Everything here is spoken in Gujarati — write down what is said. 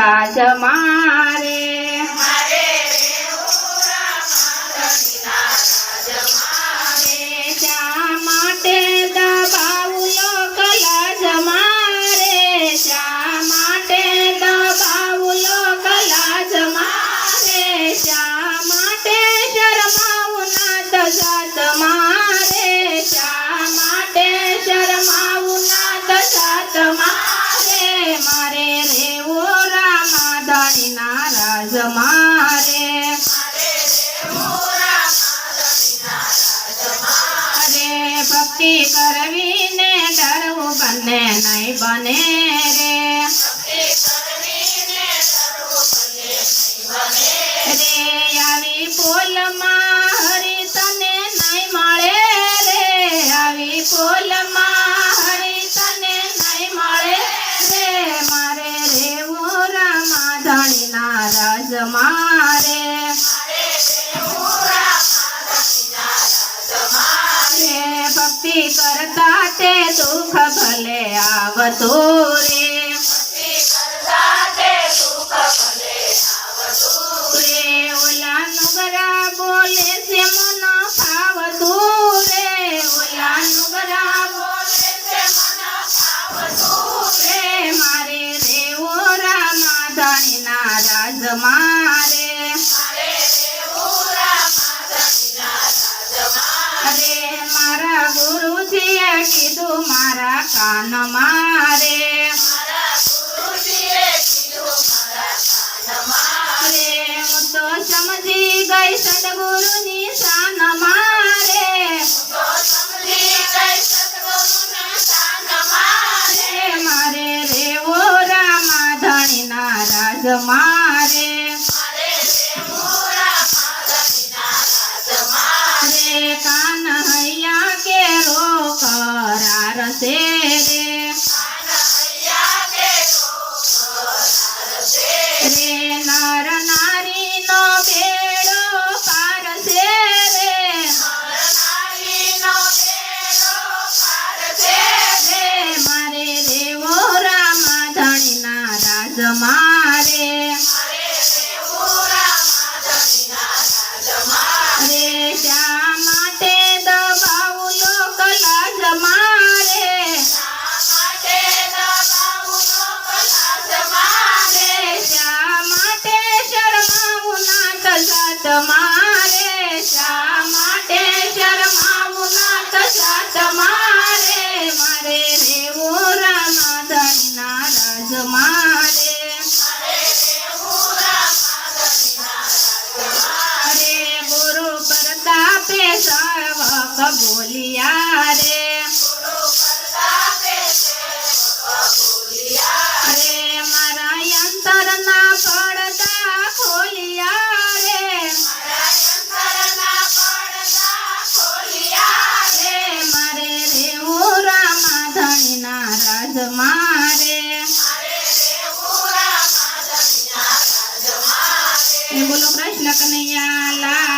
લાજ મારે શા માટે દબાવું લોક લાજ મારે શા માટે દબાવું લોક લાજ મારે શા માટે શરમાવું નાત જાત મારે શા માટે શરમાવું નાત જાત મારે મારે રેવું રામાધણીના રાજ મારે ભક્તિ કરવી ને ડરવું બંને નહીં બને રે આવી પોલમાં હરી તને નહીં મળે રે આવી પોલમાં હરી તને નહીં મળે રે મારે રેવું રામાધણીના રાજ મારે ભક્તિ કરતા તે દુઃખ ભલે આવતું રે ઓલા નુગરા બોલે છે મન ફાવતું રે ઓલા નુગરા બોલે છે મન ફાવતું રે મારે રેવો રામાધણીના રાજ મારે મારા ગુરુજીએ કીધું મારા કાન મારે હું તો સમજી ગઈ સદગુરુની શાન મારે મારે રેવો રામાધણીના રાજ મારે કાનહૈયા કેરો કરાર છે રે નર નારીનો બેડો પાર છે રે મારે રેવો રામાધણીના રાજ મારે રે શા માટે દબાવું લોક લાજ મારે શા માટે શરમાવું નાત જાત મારે શા માટે શરમાવું નાત જાત મારે મારે રેવું રામાધણીના રાજ મારે ગુરુ પ્રતાપે સર્વક બોલિયા રે મારા અંતરના પડદા ખોલિયા રે મારે રેવું રામાધણીના રાજ મારે બોલો કૃષ્ણ કનૈયા લાલ